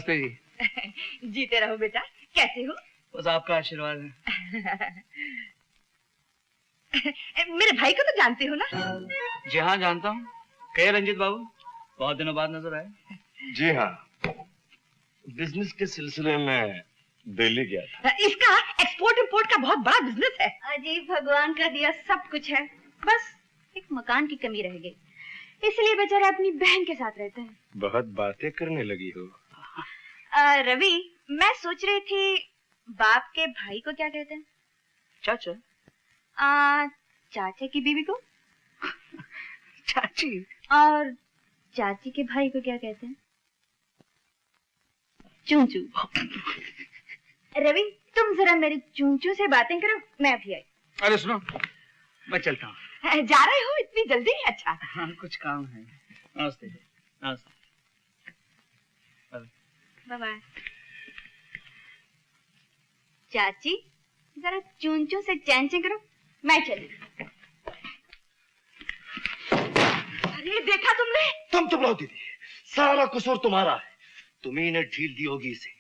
नमस्ते जी। जीते रहो बेटा। कैसे हो? बस आपका आशीर्वाद है। मेरे भाई को तो जानते हो ना? जी हाँ जानता हूँ। कहे रंजीत बाबू, बहुत दिनों बाद नजर आए। जी हाँ, बिजनेस के सिलसिले में दिल्ली गया था। इसका एक्सपोर्ट इंपोर्ट का बहुत बड़ा बिजनेस है। अजी भगवान का दिया सब कुछ है, बस एक मकान की कमी रह गई, इसलिए बेचारा अपनी बहन के साथ रहता है। बहुत बातें करने लगी हो। रवि, मैं सोच रही थी बाप के भाई को क्या कहते हैं? चाचा। चाचा की बीवी को? चाची। और चाची के भाई को क्या कहते हैं? चूंचू। रवि, तुम जरा मेरे चूंचू से बातें करो, मैं भी आई। अरे सुनो, मैं चलता हूँ। जा रहे हो इतनी जल्दी? अच्छा। हाँ, कुछ काम है। नमस्ते। नमस्ते। Bye bye. चाची, जरा चूंचू से चैन से करो, मैं चली। अरे देखा तुमने? तुम चुप रहो दीदी, सारा कसूर तुम्हारा है। तुम्ही ने ढील दी होगी इसे।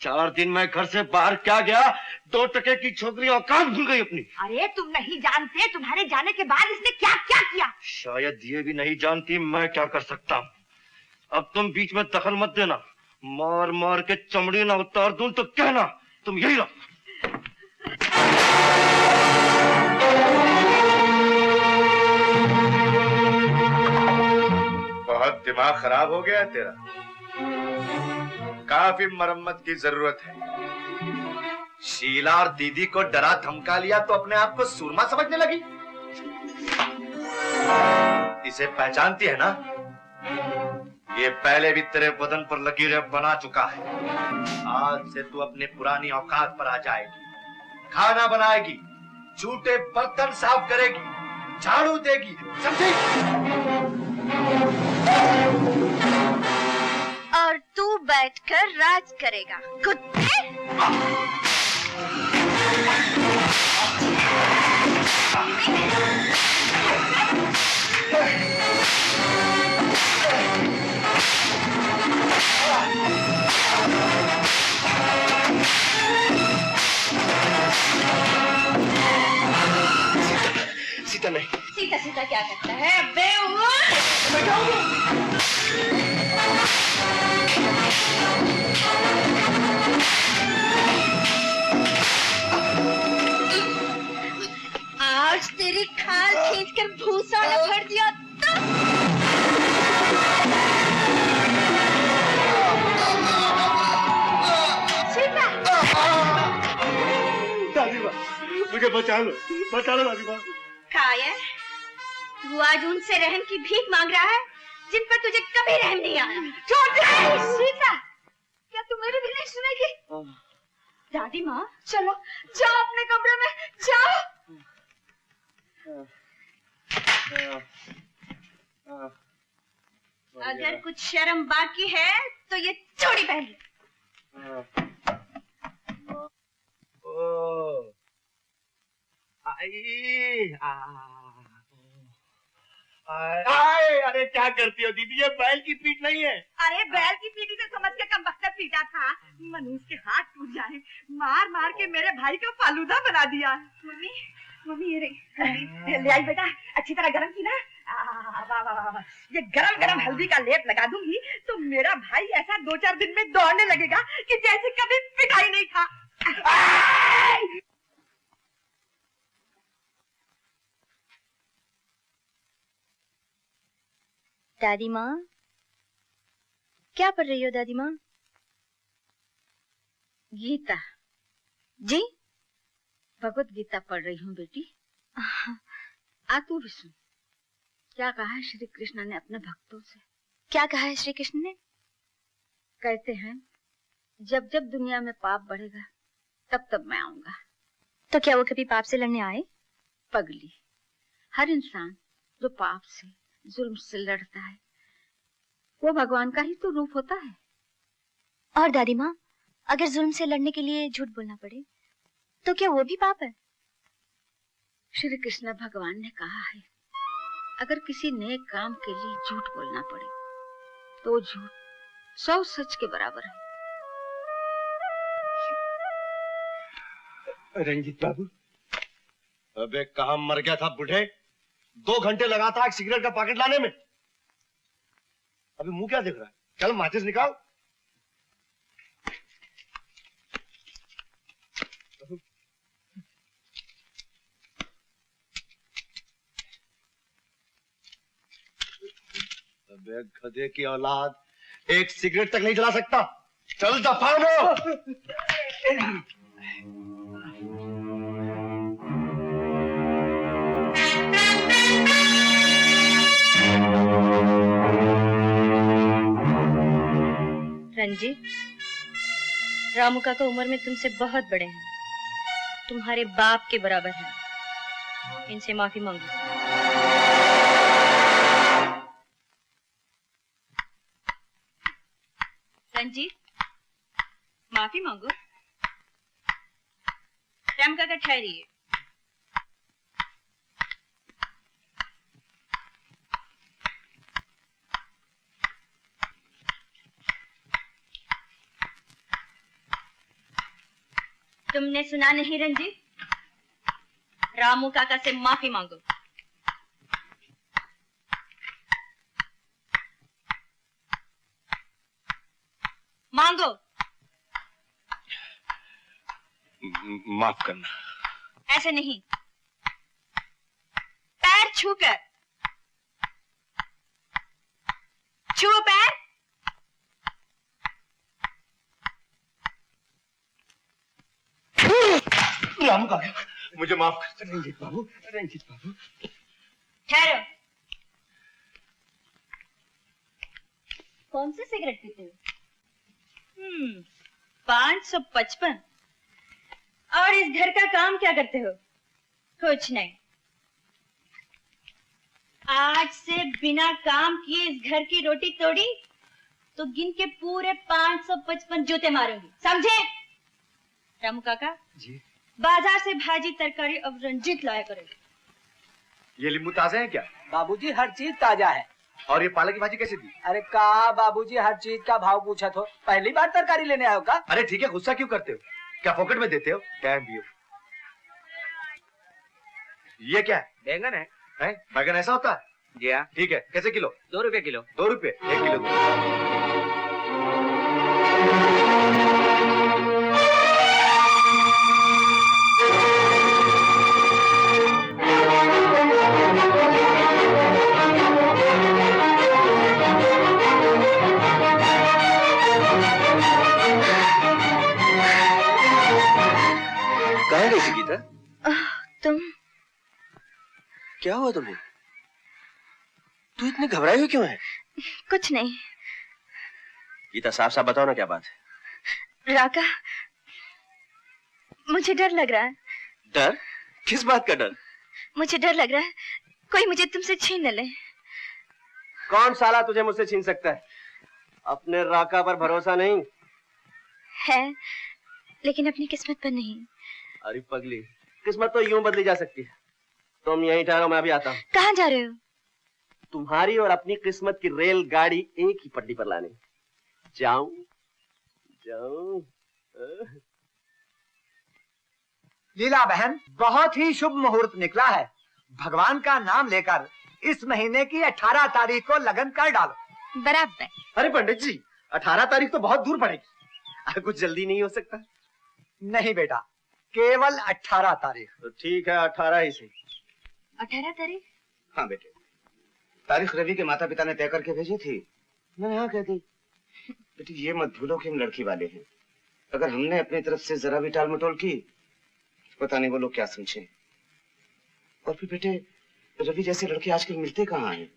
4 दिन मैं घर से बाहर क्या गया, 2 टके की छोकरी औकात भूल गई अपनी। अरे तुम नहीं जानते, तुम्हारे जाने के बाद इसने क्या क्या किया। शायद ये भी नहीं जानती मैं क्या कर सकता हूँ। अब तुम बीच में दखल मत देना, मार मार के चमड़ी ना उतार दूं तो कहना तुम यही रहो। बहुत दिमाग खराब हो गया तेरा, काफी मरम्मत की जरूरत है। शीला और दीदी को डरा धमका लिया तो अपने आप को सूरमा समझने लगी। इसे पहचानती है ना? ये पहले भी तेरे बदन पर लकीरें बना चुका है। आज से तू अपने पुरानी औकात पर आ जाएगी, खाना बनाएगी, झूठे बर्तन साफ करेगी, झाड़ू देगी, समझी? और तू बैठकर राज करेगा, कुत्ते। सीता नहीं। सीता सीता क्या करता है बेवकूफ? आज तेरी खाल खींचकर भूसा न भर दिया तो। सीता। दादी माँ, मुझे बचा लो दादी माँ। कायर, तू आज उनसे रहम की भीख मांग रहा है जिन पर तुझे कभी रहम नहीं आया। छोड़ दे सीता, क्या तू मेरी भी नहीं सुनेगी? दादी माँ, चलो जाओ अपने कमरे में जाओ। अगर कुछ शर्म बाकी है तो ये चूड़ी पहन ले। अरे क्या करती हो दीदी, ये बैल की पीठ नहीं है। अरे बैल की पीठी से समझ के कमबख्तर पीटा था। मनूस के हाथ टूट जाए, मार मार के मेरे भाई का फालूदा बना दिया। मम्मी, मम्मी ये रही, ले आई बेटा, अच्छी तरह गरम की ना। वाह वाह वाह, ये गरम गरम हल्दी का लेप लगा दूंगी तो मेरा भाई ऐसा 2-4 दिन में दौड़ने लगेगा कि जैसे कभी पिटाई नहीं था। दादी माँ, क्या पढ़ रही हो दादी माँ? गीता। जी? भगवत गीता पढ़ रही हूँ बेटी। आ तू भी सुन, क्या कहा है श्री कृष्ण ने अपने भक्तों से। क्या कहा है श्री कृष्ण ने? कहते हैं जब जब दुनिया में पाप बढ़ेगा तब तब मैं आऊंगा। तो क्या वो कभी पाप से लड़ने आए? पगली, हर इंसान जो पाप से, जुल्म से लड़ता है वो भगवान का ही तो रूप होता है। और दादी माँ, अगर जुल्म से लड़ने के लिए झूठ बोलना पड़े तो क्या वो भी पाप है? श्री कृष्ण भगवान ने कहा है अगर किसी नेक काम के लिए झूठ बोलना पड़े तो झूठ 100 सच के बराबर है। रंजीत बाबू। अबे कहाँ मर गया था बूढ़े? 2 घंटे लगा था एक सिगरेट का पैकेट लाने में। अभी मुंह क्या देख रहा है? चल माचिस निकाल। अबे गधे की औलाद, एक सिगरेट तक नहीं जला सकता। चल दफा हो। रंजीत, रामू काका उम्र में तुमसे बहुत बड़े हैं, तुम्हारे बाप के बराबर हैं। इनसे माफी मांगो। रंजीत, माफी मांगो। राम काका ठहरिए। तुमने सुना नहीं रंजीत? रामू काका से माफी मांगो। मांगो। माफ करना। ऐसे नहीं, पैर छूकर। छुओ पैर। रामू काका, मुझे माफ कर। रंजीत बाबू, रंजीत बाबू। ठहरो। कौन सी सिगरेट पीते हो? 555। और इस घर का काम क्या करते हो? कुछ नहीं। आज से बिना काम किए इस घर की रोटी तोड़ी तो गिन के पूरे 555 जूते मारूंगी, समझे? रामू काका जी। बाजार से भाजी तरकारी अब रंजीत लाया करेगा। ये नींबू ताजे हैं क्या? बाबूजी हर चीज ताजा है। और ये पालक की भाजी कैसे दी? अरे कहा बाबूजी हर चीज का भाव पूछा तो पहली बार तरकारी लेने आयो का? अरे ठीक है, गुस्सा क्यों करते हो? क्या पॉकेट में देते हो? टाइम भी हो। ये क्या है? बैंगन है। हैं? बैगन ऐसा होता है? जी हाँ। ठीक है, कैसे किलो? 2 रुपए किलो। 2 रुपए 1 किलो दो। कहाँ गई थी गीता? तुम? क्या हुआ तुम्हें? तू इतनी घबराई हुई क्यों है? कुछ नहीं। गीता साफ साफ बताओ ना, क्या बात है? राका, मुझे डर लग रहा है। डर? किस बात का डर? मुझे डर लग रहा है कोई मुझे तुमसे छीन न ले। कौन साला तुझे मुझसे छीन सकता है? अपने राका पर भरोसा नहीं है, लेकिन अपनी किस्मत पर नहीं। अरे पगली, किस्मत तो यूं बदली जा सकती है। तुम यहीं ठहरो, मैं अभी आता हूँ। कहाँ जा रहे हो? तुम्हारी और अपनी किस्मत की रेलगाड़ी एक ही पटरी पर लाने। जाऊं जाऊं। लीला बहन, बहुत ही शुभ मुहूर्त निकला है। भगवान का नाम लेकर इस महीने की 18 तारीख को लगन कर डालो। बराबर। अरे पंडित जी, 18 तारीख तो बहुत दूर पड़ेगी। कुछ जल्दी नहीं हो सकता? नहीं बेटा, केवल 18 तारीख। तो ठीक है, 18 ही सही। 18 तारीख? हाँ बेटे, तारीख रवि के माता पिता ने तय करके भेजी थी। मैंने हाँ कह दी। बेटी ये मत भूलो कि हम लड़की वाले हैं। अगर हमने अपनी तरफ से जरा भी टाल मटोल की, पता नहीं वो लोग क्या समझे। और फिर बेटे, रवि जैसे लड़के आजकल मिलते कहाँ हैं।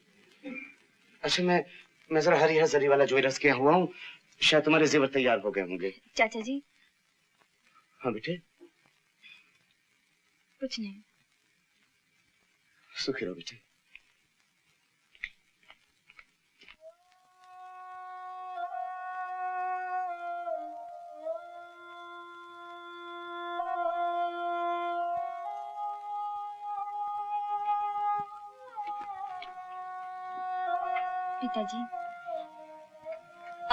अच्छा मैं जरा हरी जरी वाला जोई रस किया हुआ हूँ, शायद तुम्हारे जेवर तैयार हो गए होंगे। चाचा जी। हाँ बेटे। कुछ नहीं। सुखी रहो बेटे। पिताजी,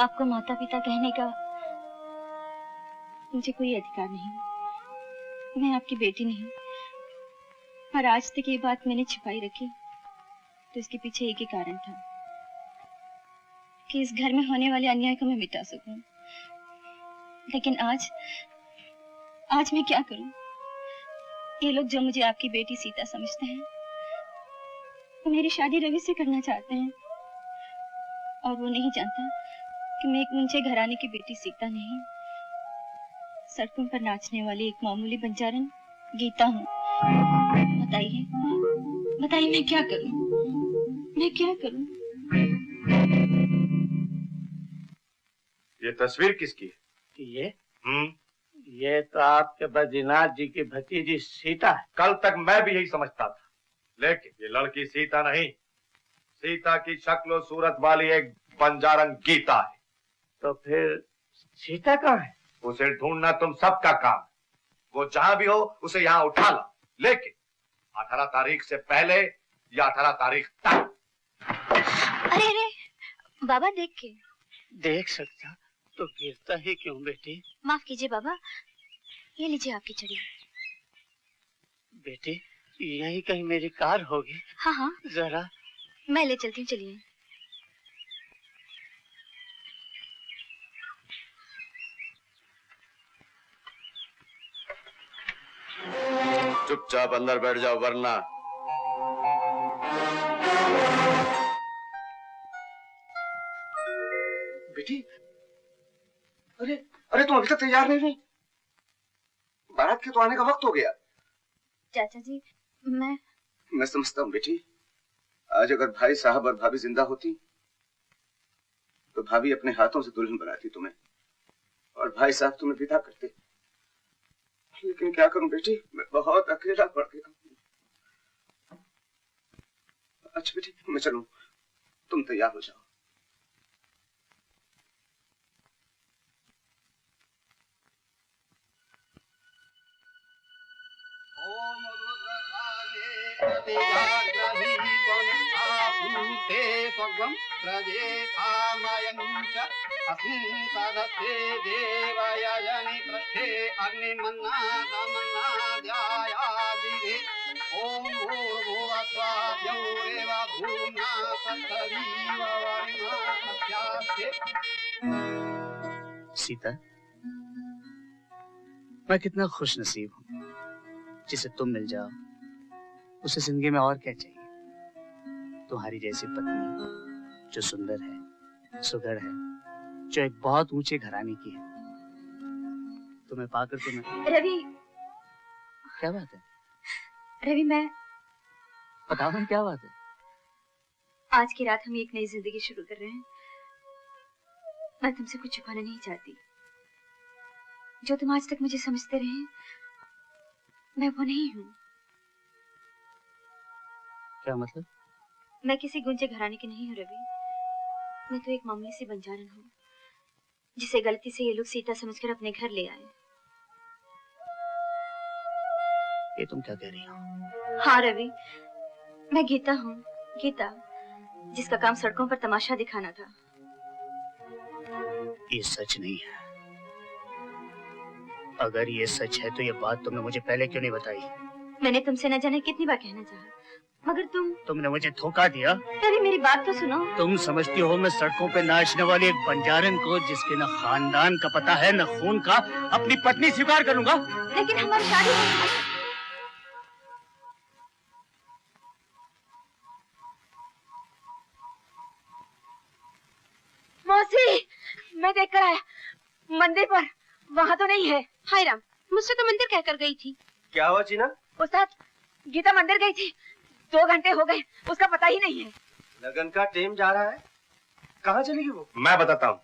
आपको माता पिता कहने का मुझे कोई अधिकार नहीं। मैं आपकी बेटी नहीं, और आज तक ये बात मैंने छिपाई रखी तो इसके पीछे एक ही कारण था कि इस घर में होने वाले अन्याय को मैं मिटा सकूं। लेकिन आज मैं क्या करूं? ये लोग जो मुझे आपकी बेटी सीता समझते हैं, वो मेरी शादी रवि से करना चाहते हैं, और वो नहीं जानता कि मैं एक मुंचे घराने की बेटी सीता नहीं, सड़कों पर नाचने वाली एक मामूली बंजारन गीता हूँ। बताइए मैं क्या करूं? ये तस्वीर किसकी है? ये तो आपके बद्रीनाथ जी की भतीजी सीता है। कल तक मैं भी यही समझता था, लेकिन ये लड़की सीता नहीं, सीता की शक्ल सूरत वाली एक बंजारन गीता है। तो फिर सीता कहाँ है? उसे ढूंढना तुम सबका काम है। वो जहां भी हो उसे यहाँ उठा ला, लेकिन 18 तारीख से पहले या 18 तारीख तक। अरे बाबा देख सकता तो गिरता ही क्यों बेटी? माफ कीजिए बाबा, ये लीजिए आपकी चड़ी। बेटी यही कहीं मेरी कार होगी। हाँ जरा मैं ले चलती हूँ, चलिए। चुपचाप अंदर बैठ जाओ, वरना बेटी, अरे तुम अभी तक तैयार नहीं हुई? बारात के तो आने का वक्त हो गया। चाचा जी मैं समझता हूँ बेटी, आज अगर भाई साहब और भाभी जिंदा होती तो भाभी अपने हाथों से दुल्हन बनाती तुम्हें, और भाई साहब तुम्हें विदा करते। लेकिन क्या करूं बेटी, मैं बहुत अकेला पड़ गया हूं। अच्छा बेटी, मैं चलूं, तुम तैयार हो जाओ। सीता, मैं कितना खुश नसीब हूँ जिसे तुम मिल जाओ। उसे जिंदगी में और क्या चाहिए? तुम्हारी जैसी पत्नी जो सुंदर है, सुघड़ है, जो एक बहुत ऊंचे घराने की है। तुम्हें पाकर तो मैं... रवि, क्या बात है? रवि मैं बताओ ना, क्या बात है? आज की रात हम एक नई जिंदगी शुरू कर रहे हैं। मैं तुमसे कुछ छुपाना नहीं चाहती। जो तुम आज तक मुझे समझते रहे, मैं वो नहीं हूँ। क्या मतलब? मैं किसी गुंजे घराने की नहीं हूँ रवि। मैं तो एक मामूली सी बंजारन हूँ, जिसे गलती से ये लोग सीता समझकर अपने घर ले आए। ये तुम क्या कह रही हो? हाँ रवि, मैं गीता हूँ, गीता, जिसका काम सड़कों पर तमाशा दिखाना था। ये सच नहीं है। अगर ये सच है तो ये बात तुमने मुझे पहले क्यों नहीं बताई? मैंने तुमसे न जाने कितनी बार कहना चाहा, मगर तुमने मुझे धोखा दिया। रवि मेरी बात तो सुनो। तुम समझती हो मैं सड़कों पे नाचने वाली एक बंजारन को, जिसके न खानदान का पता है न खून का, अपनी पत्नी स्वीकार करूंगा? लेकिन हमारी शादी मौसी, मैं देख कर आया मंदिर पर, वहाँ तो नहीं है। हाय राम, मुझसे तो मंदिर कहकर गई थी। क्या हुआ चीना? उस्ताद, गीता मंदिर गई थी, 2 घंटे हो गए, उसका पता ही नहीं है। लगन का टेम जा रहा है, कहाँ चली गई वो? मैं बताता हूँ।